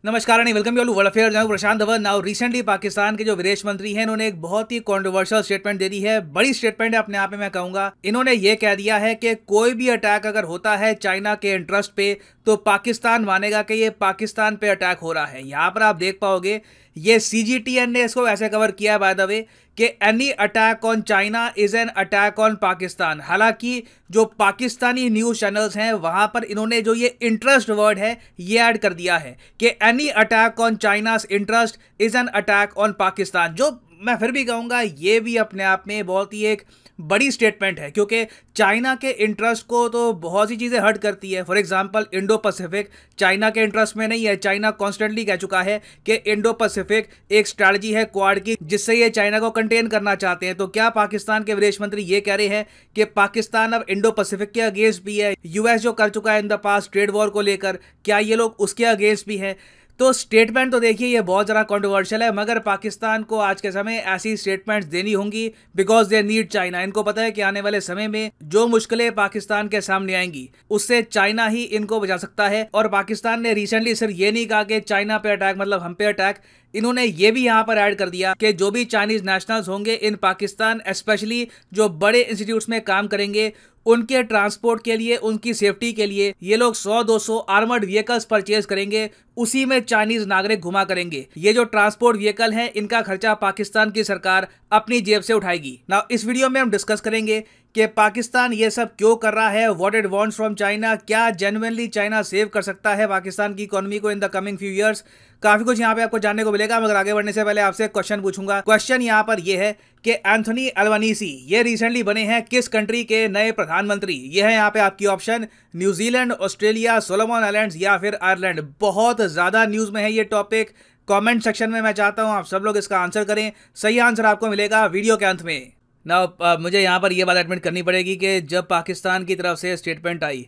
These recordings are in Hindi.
नमस्कार and welcome you world affairs. मैं प्रशांत धवन। नाउ रिसेंटली पाकिस्तान के जो विदेश मंत्री हैं इन्होंने एक बहुत ही कंट्रोवर्शियल स्टेटमेंट दे दी है। बड़ी स्टेटमेंट है अपने आप में, मैं कहूंगा। इन्होंने ये कह दिया है कि कोई भी अटैक अगर होता है चाइना के इंटरेस्ट पे तो पाकिस्तान मानेगा कि ये पाकिस्तान पे अटैक हो रहा है। यहाँ पर आप देख पाओगे ये CGTN ने इसको ऐसे कवर किया है बाय द वे कि any attack on China is an attack on Pakistan. हालांकि जो पाकिस्तानी न्यूज चैनल्स हैं वहां पर इन्होंने जो ये इंटरेस्ट वर्ड है ये ऐड कर दिया है कि any attack on China's interest is an attack on Pakistan. जो मैं फिर भी कहूंगा ये भी अपने आप में बहुत ही एक बड़ी स्टेटमेंट है, क्योंकि चाइना के इंटरेस्ट को तो बहुत सी चीज़ें हर्ट करती है। For example Indo Pacific China के इंटरेस्ट में नहीं है। चाइना कॉन्स्टेंटली कह चुका है कि इंडो पैसिफिक एक स्ट्रैटेजी है क्वाड की जिससे ये चाइना को कंटेन करना चाहते हैं। तो क्या पाकिस्तान के विदेश मंत्री ये कह रहे हैं कि पाकिस्तान अब इंडो पैसिफिक के अगेंस्ट भी है? यूएस जो कर चुका है in the past trade war को लेकर, क्या ये लोग उसके अगेंस्ट भी हैं? तो स्टेटमेंट तो देखिए ये बहुत ज़्यादा कंट्रोवर्शियल है, मगर पाकिस्तान को आज के समय ऐसी स्टेटमेंट्स देनी होंगी बिकॉज दे नीड चाइना। इनको पता है कि आने वाले समय में जो मुश्किलें पाकिस्तान के सामने आएंगी उससे चाइना ही इनको बचा सकता है। और पाकिस्तान ने रिसेंटली सिर्फ ये नहीं कहा कि चाइना पे अटैक मतलब हम पे अटैक, इन्होंने ये भी यहाँ पर ऐड कर दिया कि जो भी चाइनीज नेशनल्स होंगे इन पाकिस्तान, स्पेशली जो बड़े इंस्टीट्यूट्स में काम करेंगे, उनके ट्रांसपोर्ट के लिए, उनकी सेफ्टी के लिए ये लोग 100-200 आर्मर्ड व्हीकल्स परचेज करेंगे, उसी में चाइनीज नागरिक घुमा करेंगे। ये जो ट्रांसपोर्ट व्हीकल है इनका खर्चा पाकिस्तान की सरकार अपनी जेब से उठाएगी। नाउ इस वीडियो में हम डिस्कस करेंगे कि पाकिस्तान ये सब क्यों कर रहा है, what it wants from China, क्या जेन्युइनली चाइना सेव कर सकता है पाकिस्तान की इकोनॉमी को in the coming few years. काफी कुछ यहाँ पे आपको जानने को मिलेगा, मगर आगे बढ़ने से पहले आपसे एक क्वेश्चन पूछूंगा। क्वेश्चन यहाँ पर यह है कि एंथोनी अल्बनीसी ये रिसेंटली बने हैं किस कंट्री के नए प्रधानमंत्री? ये है यहाँ पे आपकी option, New Zealand, Australia, Solomon islands या फिर आयरलैंड। बहुत ज्यादा न्यूज में है ये टॉपिक। कमेंट सेक्शन में मैं चाहता हूं आप सब लोग इसका आंसर करें। सही आंसर आपको मिलेगा वीडियो के अंत में। ना मुझे यहाँ पर यह बात एडमिट करनी पड़ेगी कि जब पाकिस्तान की तरफ से स्टेटमेंट आई,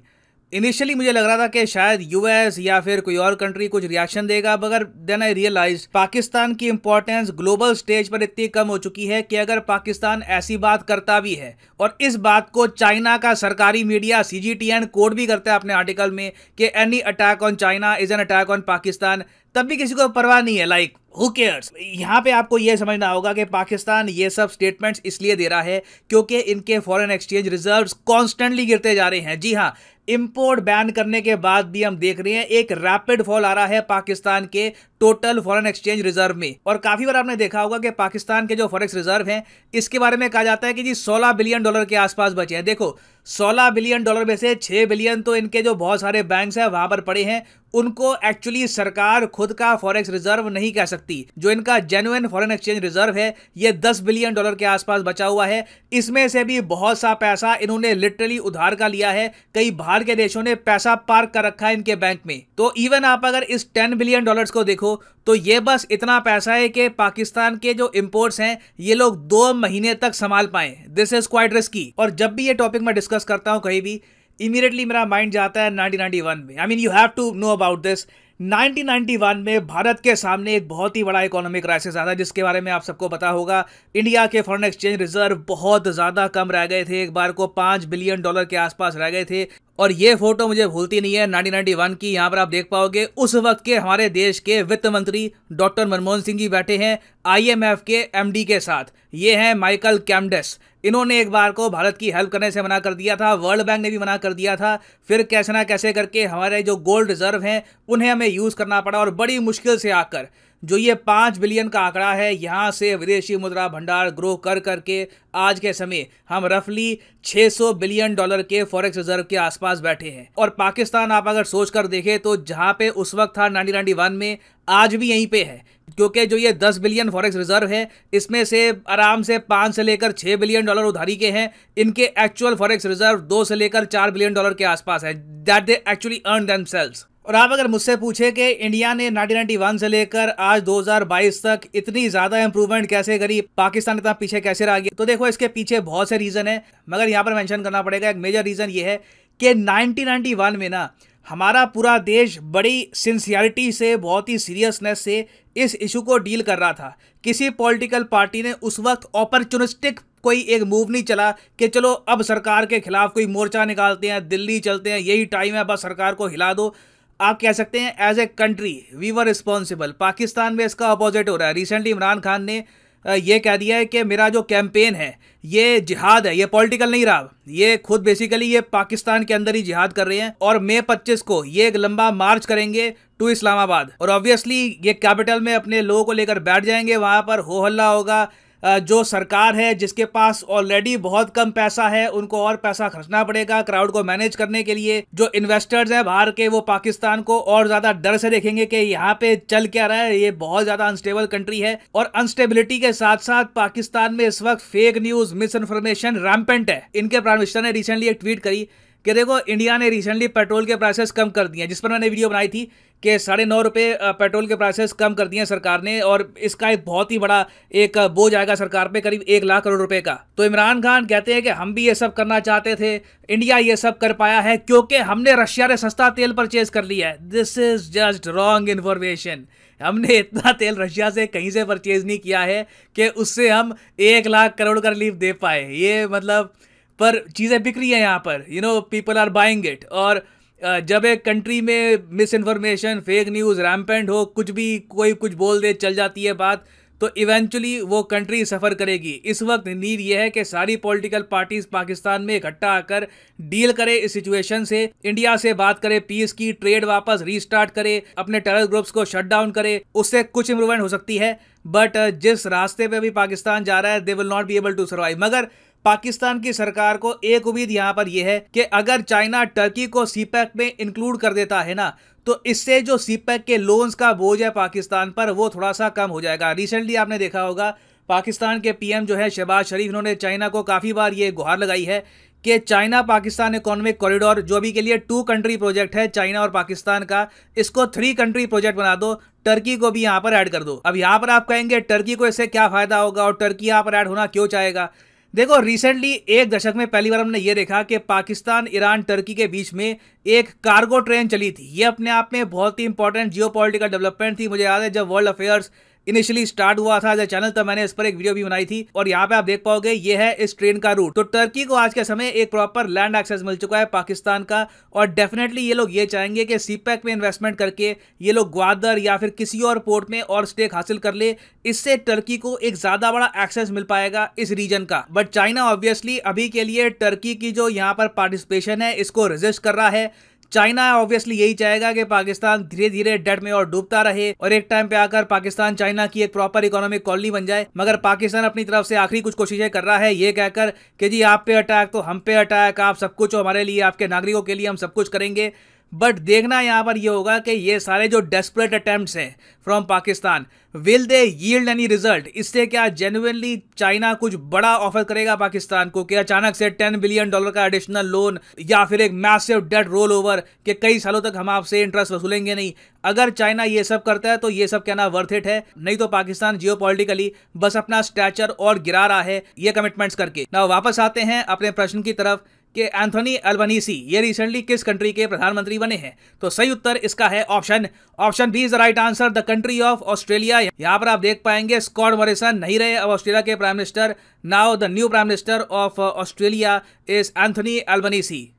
इनिशियली मुझे लग रहा था कि शायद यूएस या फिर कोई और कंट्री कुछ रिएक्शन देगा, मगर देन आई रियलाइज पाकिस्तान की इंपॉर्टेंस ग्लोबल स्टेज पर इतनी कम हो चुकी है कि अगर पाकिस्तान ऐसी बात करता भी है और इस बात को चाइना का सरकारी मीडिया CGTN कोड भी करता है अपने आर्टिकल में कि any attack on China is an attack on Pakistan, तब भी किसी को परवाह नहीं है। Like who cares. यहाँ पे आपको यह समझना होगा कि पाकिस्तान ये सब स्टेटमेंट्स इसलिए दे रहा है क्योंकि इनके फॉरेन एक्सचेंज रिजर्व्स कॉन्स्टेंटली गिरते जा रहे हैं। जी हाँ, इंपोर्ट बैन करने के बाद भी हम देख रहे हैं एक रैपिड फॉल आ रहा है पाकिस्तान के टोटल फॉरेन एक्सचेंज रिजर्व में। और काफी बार आपने देखा होगा कि पाकिस्तान के जो फॉरेक्स रिजर्व हैं इसके बारे में कहा जाता है कि जी $16 बिलियन के आसपास बचे हैं। देखो, $16 बिलियन में से 6 बिलियन तो इनके जो बहुत सारे बैंक्स हैं वहां पर पड़े हैं, उनको एक्चुअली सरकार खुद का फॉरेक्स रिजर्व नहीं कह सकती। जो इनका जेन्युइन फॉरेन एक्सचेंज रिजर्व है ये $10 बिलियन के आसपास बचा हुआ है। इसमें से भी बहुत सा पैसा इन्होंने लिटरली उधार का लिया है। कई बाहर के देशों ने पैसा पार्क कर रखा है इनके बैंक में। तो इवन आप अगर इस $10 बिलियन को देखो तो ये बस इतना पैसा है कि पाकिस्तान के जो इंपोर्ट्स हैं ये लोग 2 महीने तक संभाल पाए। This is quite risky. और जब भी ये टॉपिक मैं डिस्कस करता हूं कहीं भी, इमीडिएटली मेरा माइंड जाता है 1991 में। I mean you have to know about this. 1991 में भारत के सामने एक बहुत ही बड़ा इकोनॉमिक क्राइसिस आया था जिसके बारे में आप सबको पता होगा। इंडिया के फॉरेन एक्सचेंज रिजर्व बहुत ज़्यादा कम रह गए थे, एक बार को $5 बिलियन के आसपास रह गए थे। और ये फोटो मुझे भूलती नहीं है 1991 की। यहाँ पर आप देख पाओगे उस वक्त के हमारे देश के वित्त मंत्री डॉक्टर मनमोहन सिंह जी बैठे हैं IMF के MD के साथ। ये हैं माइकल कैमडेस। इन्होंने एक बार को भारत की हेल्प करने से मना कर दिया था, वर्ल्ड बैंक ने भी मना कर दिया था। फिर कैसे ना कैसे करके हमारे जो गोल्ड रिजर्व हैं उन्हें हमें यूज़ करना पड़ा और बड़ी मुश्किल से आकर जो ये 5 बिलियन का आंकड़ा है यहाँ से विदेशी मुद्रा भंडार ग्रो कर करके आज के समय हम रफली $600 बिलियन के फॉरेक्स रिजर्व के आसपास बैठे हैं। और पाकिस्तान आप अगर सोच कर देखें तो जहाँ पे उस वक्त था 1991 में, आज भी यहीं पे है। क्योंकि जो ये 10 बिलियन फॉरेक्स रिजर्व है इसमें से आराम से 5 से लेकर $6 बिलियन उधारी के हैं। इनके एक्चुअल फॉरेक्स रिजर्व 2 से लेकर $4 बिलियन के आसपास है, that they actually earn themselves. और आप अगर मुझसे पूछे कि इंडिया ने 1991 से लेकर आज 2022 तक इतनी ज़्यादा इंप्रूवमेंट कैसे करी, पाकिस्तान इतना पीछे कैसे रह गया, तो देखो इसके पीछे बहुत से रीज़न है, मगर यहाँ पर मेंशन करना पड़ेगा एक मेजर रीज़न ये है कि 1991 में ना हमारा पूरा देश बड़ी सिंसियरिटी से, बहुत ही सीरियसनेस से इस इशू को डील कर रहा था। किसी पॉलिटिकल पार्टी ने उस वक्त ऑपर्चुनिस्टिक कोई एक मूव नहीं चला कि चलो अब सरकार के खिलाफ कोई मोर्चा निकालते हैं, दिल्ली चलते हैं, यही टाइम है बस सरकार को हिला दो। आप कह सकते हैं as a country we were responsible. Pakistan में इसका अपोजिट हो रहा है। रिसेंटली इमरान खान ने ये कह दिया है कि मेरा जो कैंपेन है ये जिहाद है, ये पॉलिटिकल नहीं रहा, ये खुद बेसिकली ये पाकिस्तान के अंदर ही जिहाद कर रहे हैं। और मई 25 को ये एक लंबा मार्च करेंगे टू इस्लामाबाद, और ऑब्वियसली ये कैपिटल में अपने लोगों को लेकर बैठ जाएंगे, वहां पर हो हल्ला होगा। जो सरकार है जिसके पास ऑलरेडी बहुत कम पैसा है, उनको और पैसा खर्चना पड़ेगा क्राउड को मैनेज करने के लिए। जो इन्वेस्टर्स हैं बाहर के, वो पाकिस्तान को और ज्यादा डर से देखेंगे कि यहाँ पे चल क्या रहा है, ये बहुत ज्यादा अनस्टेबल कंट्री है। और अनस्टेबिलिटी के साथ साथ पाकिस्तान में इस वक्त fake news, miss information rampant है। इनके प्राइम मिनिस्टर ने रिसेंटली एक ट्वीट करी कि देखो इंडिया ने रिसेंटली पेट्रोल के प्राइसेस कम कर दिए हैं, जिस पर मैंने वीडियो बनाई थी कि 9.5 रुपये पेट्रोल के प्राइसेस कम कर दिए हैं सरकार ने, और इसका एक बहुत ही बड़ा एक बोझ आएगा सरकार पे, करीब 1 लाख करोड़ रुपए का। तो इमरान खान कहते हैं कि हम भी ये सब करना चाहते थे, इंडिया ये सब कर पाया है क्योंकि हमने रशिया से सस्ता तेल परचेज कर लिया है। This is just wrong information. हमने इतना तेल रशिया से कहीं से परचेज नहीं किया है कि उससे हम 1 लाख करोड़ का रिलीफ दे पाए। ये मतलब पर चीज़ें बिक रही हैं यहाँ पर, पीपल आर बाइंग इट। और जब एक कंट्री में miss information, fake news rampant हो, कुछ भी कोई कुछ बोल दे, चल जाती है बात, तो इवेंचुअली वो कंट्री सफ़र करेगी। इस वक्त नीड ये है कि सारी पॉलिटिकल पार्टीज पाकिस्तान में इकट्ठा आकर डील करे इस सिचुएशन से, इंडिया से बात करे, पीस की, ट्रेड वापस रीस्टार्ट करे, अपने टेरर ग्रुप्स को शट डाउन करे, उससे कुछ इंप्रूवमेंट हो सकती है। बट जिस रास्ते पे अभी पाकिस्तान जा रहा है, they will not be able to survive. मगर पाकिस्तान की सरकार को एक उम्मीद यहां पर यह है कि अगर चाइना टर्की को सीपैक में इंक्लूड कर देता है ना, तो इससे जो सीपैक के लोन्स का बोझ है पाकिस्तान पर, वो थोड़ा सा कम हो जाएगा। रिसेंटली आपने देखा होगा पाकिस्तान के पीएम जो है शहबाज शरीफ, इन्होंने चाइना को काफ़ी बार ये गुहार लगाई है कि चाइना पाकिस्तान इकोनॉमिक कॉरिडोर, जो अभी के लिए 2 कंट्री प्रोजेक्ट है चाइना और पाकिस्तान का, इसको 3 कंट्री प्रोजेक्ट बना दो, टर्की को भी यहाँ पर ऐड कर दो। अब यहाँ पर आप कहेंगे टर्की को इससे क्या फायदा होगा और टर्की यहाँ पर ऐड होना क्यों चाहेगा। देखो रिसेंटली 1 दशक में पहली बार हमने ये देखा कि पाकिस्तान, ईरान, टर्की के बीच में एक कार्गो ट्रेन चली थी। ये अपने आप में बहुत ही इंपॉर्टेंट जियोपॉलिटिकल डेवलपमेंट थी। मुझे याद है जब वर्ल्ड अफेयर्स इनिशियली स्टार्ट हुआ था एज ए चैनल, तब मैंने इस पर एक वीडियो भी बनाई थी, और यहाँ पे आप देख पाओगे ये है इस ट्रेन का रूट। तो टर्की को आज के समय एक प्रॉपर लैंड एक्सेस मिल चुका है पाकिस्तान का, और डेफिनेटली ये लोग ये चाहेंगे कि सीपैक में इन्वेस्टमेंट करके ये लोग ग्वादर या फिर किसी और पोर्ट में और स्टेक हासिल कर ले। इससे टर्की को एक ज्यादा बड़ा एक्सेस मिल पाएगा इस रीजन का। बट चाइना ऑब्वियसली अभी के लिए टर्की की जो यहाँ पर पार्टिसिपेशन है इसको रेजिस्ट कर रहा है। चाइना ऑब्वियसली यही चाहेगा कि पाकिस्तान धीरे धीरे डेट में और डूबता रहे, और एक टाइम पे आकर पाकिस्तान चाइना की एक प्रॉपर इकोनॉमिक कॉलोनी बन जाए। मगर पाकिस्तान अपनी तरफ से आखिरी कुछ कोशिशें कर रहा है, ये कहकर कि जी आप पे अटैक तो हम पे अटैक, आप सब कुछ हमारे लिए, आपके नागरिकों के लिए हम सब कुछ करेंगे। बट देखना यहाँ पर ये होगा कि ये सारे जो डेस्परेट अटेम्प्ट्स हैं from Pakistan, will they yield any result. इससे क्या जेन्युइनली चाइना कुछ बड़ा ऑफर करेगा पाकिस्तान को, कि अचानक से $10 बिलियन का एडिशनल लोन, या फिर एक मैसिव डेट रोल ओवर कि कई सालों तक हम आपसे इंटरेस्ट वसूलेंगे नहीं। अगर चाइना ये सब करता है तो ये सब कहना वर्थ इट है, नहीं तो पाकिस्तान जियोपॉलिटिकली बस अपना स्टैचर और गिरा रहा है ये कमिटमेंट्स करके। ना वापस आते हैं अपने प्रश्न की तरफ कि एंथोनी अल्बनीसी ये रिसेंटली किस कंट्री के प्रधानमंत्री बने हैं। तो सही उत्तर इसका है option B is the right answer, the country of Australia. यहाँ पर आप देख पाएंगे स्कॉट मॉरिसन नहीं रहे अब ऑस्ट्रेलिया के prime minister, now the new prime minister of Australia is Anthony Albanese.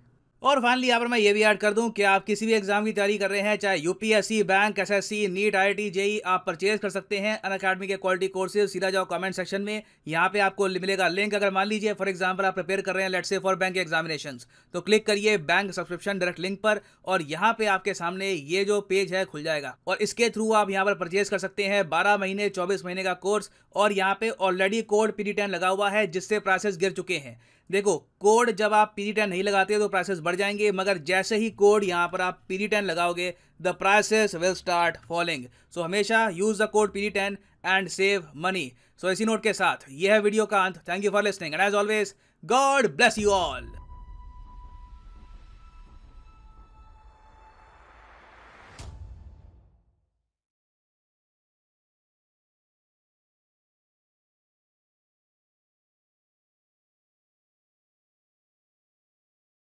और फाइनली यहाँ पर मैं ये भी ऐड कर दूं कि आप किसी भी एग्जाम की तैयारी कर रहे हैं, चाहे UPSC, bank, SSC, NEET, IIT, JEE, आप परचेज कर सकते हैं अनअकैडमी के क्वालिटी कोर्सेज। सीधा जाओ कमेंट सेक्शन में, यहाँ पे आपको मिलेगा लिंक। अगर मान लीजिए फॉर एग्जाम्पल आप प्रिपेयर कर रहे हैं let's say for bank examinations, तो क्लिक करिए बैंक सब्सक्रिप्शन डायरेक्ट लिंक पर, और यहाँ पे आपके सामने ये जो पेज है खुल जाएगा, और इसके थ्रू आप यहाँ पर परचेज कर सकते हैं 12 महीने 24 महीने का कोर्स। और यहाँ पे ऑलरेडी कोड PD10 लगा हुआ है, जिससे प्राइसेस गिर चुके हैं। देखो कोड जब आप PD10 नहीं लगाते तो प्राइसेस बढ़ जाएंगे, मगर जैसे ही कोड यहाँ पर आप PD10 लगाओगे the prices will start falling. So हमेशा use the code PD10 and save money. So इसी नोट के साथ यह है वीडियो का अंत। Thank you for listening and as always God bless you all.